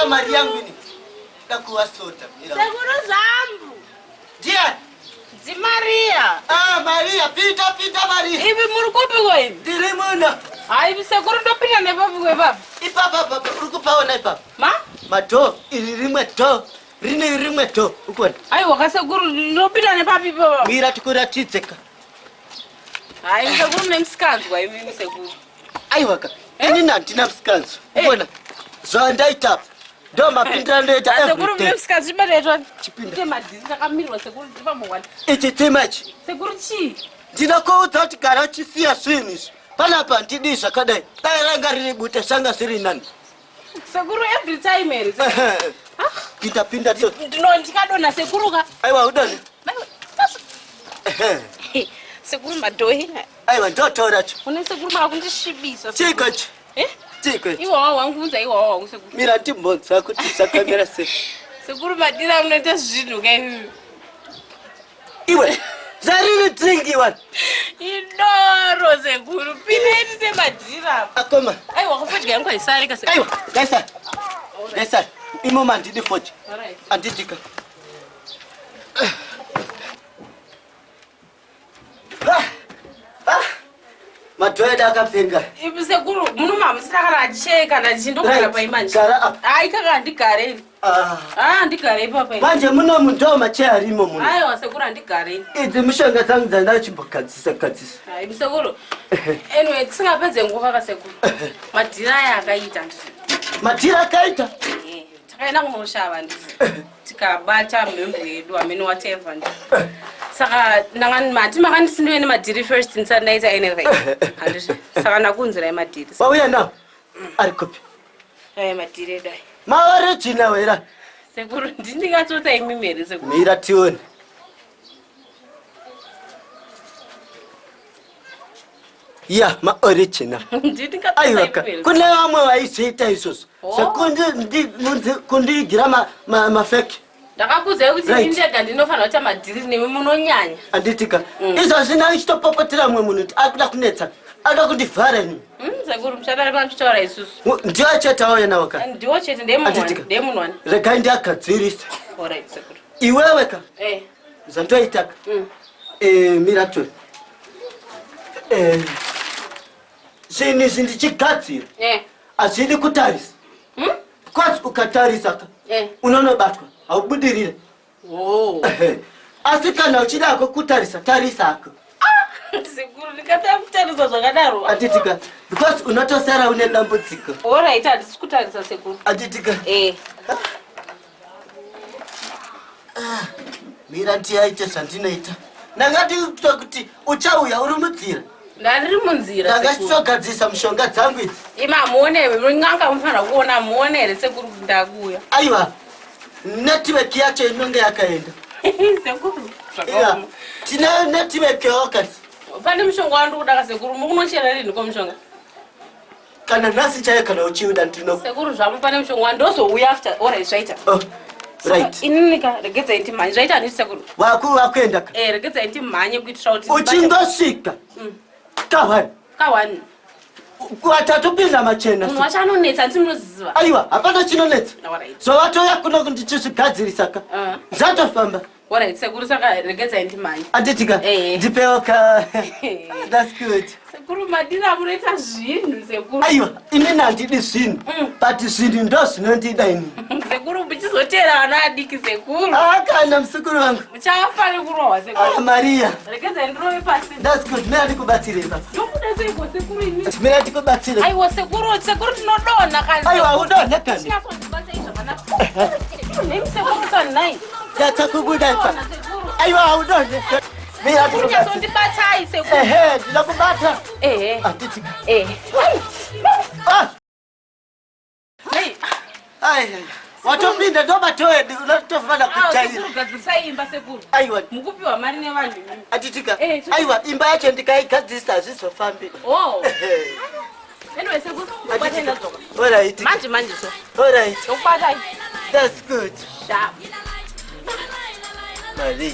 Ndo mari yangu ini. Takuwa sota. Sekuru Zvambu. Dia. Di Maria. Maria, pita Maria. Ivi muri kupi kwa hivi? Ndiri muno. Ivi sekuru ndopita nepapi kwa papa. Ipapa uri kupaona ipapa. Mato iri rimwe to. Rine rimwe to. Ukona. Aiwa kasekuru ndopita nepapi papa. Mira tikuratidzeka. Sekuru nemsikanzi kwa hivi sekuru. Aiwa ka. Ini ndina msikanzi. Ukona. Zvandaita. Ndo mapindira ndoita every day. Sekuru nemsikanzi chibaretwa. Chipinda madhiri ndakamirwa sekuru ndipamongwani. Ichi timachi. Sekuru chi? Ndinokuudza kuti gara chisiya zvinhu izvi. Panapa ndidi zvakadai. Dai ranga riri bute shanga siri nani. Sekuru every time here. Pinda tso. Ndikadona sekuru ka. Aiwa udoni. Sekuru madoi. Aiwa ndotora cho. Une sekuru makundishibisa. Chikachi. Chika. Iwo wangunza iwo wangu sekuru. Mira timbonza kuti sakamera se. Sekuru madira unoita zvinhu kai. Iwe. Zariri drinki one. Idoro sekuru. Pineti se madira. Akoma. Aiwa kufodya yangu aisari ka sekuru. Aiwa, gaisa. Gaisa. Imo mandidi fodya. Alright. Anditika. Madhoeda akapenga. Ibu sekuru muno mamusina kana acheka na chindogara paimanje. Ai kaka ndigare. Ndigare papa. Manje muno muntu mache arimo muno. Aiwa sekuru ndigare. Idzi mishonga dzangu dzandachibokadzisa. Ibu sekuru. Anyway, tisingapedze nguva ka sekuru. Madhira aya akaita ndisi. Madhira akaita? Takaenda kunoshava ndisi. Tikabata member yedu amene whatever ndisi. Saka nangani mati makandisindwe nemadhiri first ndisandaita anything. Saka nakunzira emadhiri. Wauya nawo? Ari kupi? Madhiri dai. Maoriginal wera. Sekuru ndingatsotsa imi meri sekuru. Mira tione. Ya, maoriginal. Aiwa ka. Kune vamwe vaizviita izvozvo. Sekundigira mafake. Ndakakuudza kuti indega ndinofanira kuita madhiri nemi munonyanya. Anditika. Izvozvi ndaichitopopotera mumwe munhu kuti akuda kunetsa. Ada kundivhara ini. Sekuru muchadari pamchitaura isusu. Ndiwo chete auya nawo ka. Ndiwo chete ndemunwani. Regai ndiagadzirisa. Alright sekuru. Iwewe ka. Zandoita ka. Mira tori. Zvinhu izvi ndichigadzira. Hazvidi kutarisa. Kwazi ukatarisa ka. Unonobatwa. Haubudirire. Asi kana uchidako kutarisa tarisa ako. Sekuru ndikataka kutarisa zvakadaro. Anditika. Because unotosara une dambudziko. Alright, handisi kutarisa sekuru. Anditika. Mira ndiyaite zvandinoita. Ndangati kuti uchauya uri mudzira. Ndari munzira sekuru. Ndangachitogadzisa mushonga dzangu idzi. Muone mun'anga mufanira kuona muone here sekuru ndakuya. Aiwa. Network yacho inonge yakaenda. Sekuru. Tina network yakati. Pane mushonga wandokuda ka sekuru mukunochera rini kwa mushonga? Kana nasi chaya kana uchiuda ndino. Sekuru zvamu pane mushonga wandozouya after alright zvaita. Right. Inika regedza inti manje zvaita ndisi sekuru. Wakuenda ka. Regedza inti manje kuitira kuti uchingosvika. Kawani. Kuatatupinda machena. Munhu wacho anonetsa ndinoziva. Aiwa, hapana chinonetsa. Zvawatoya kuno ndichizvigadzirisa ka. Zvatofamba. Alright, sekuru saka regedza inti manje. Anditika. Ndipewo ka. That's good. Sekuru madira munoita zvinhu sekuru. Aiwa, inini handidi zvinhu. But zvinhu ndo zvinondida ini. Sekuru muchizotera vana adiki sekuru. Kana musikuru wangu. Muchafanira kurohwa sekuru. Maria. Regedza ndirove pasi. That's good. Mira ndikubatsire baba. Ndokuda seiko sekuru ini. Mira ndikubatsire. Aiwa sekuru tinodonha kana. Aiwa udonha kana. Ndikazondibata izvakanaka. Nemi sekuru sanai. Yatakubuda ipa. Aiwa udonha. Mira ndikazondibatai sekuru. Ndinokubata. Anditika. Watopinda ndobatoe unotofana kujaira. Kugadzirisa imba sekuru. Aiwa. Mukupiwa mari nevanhu. Anditika. Aiwa imba yacho ndikaigadzisa hazvizofambi. Anyway sekuru. Kubatenda dzoka. Alright. Manje so. Alright. Ukubatai. That's good. Da. Maria.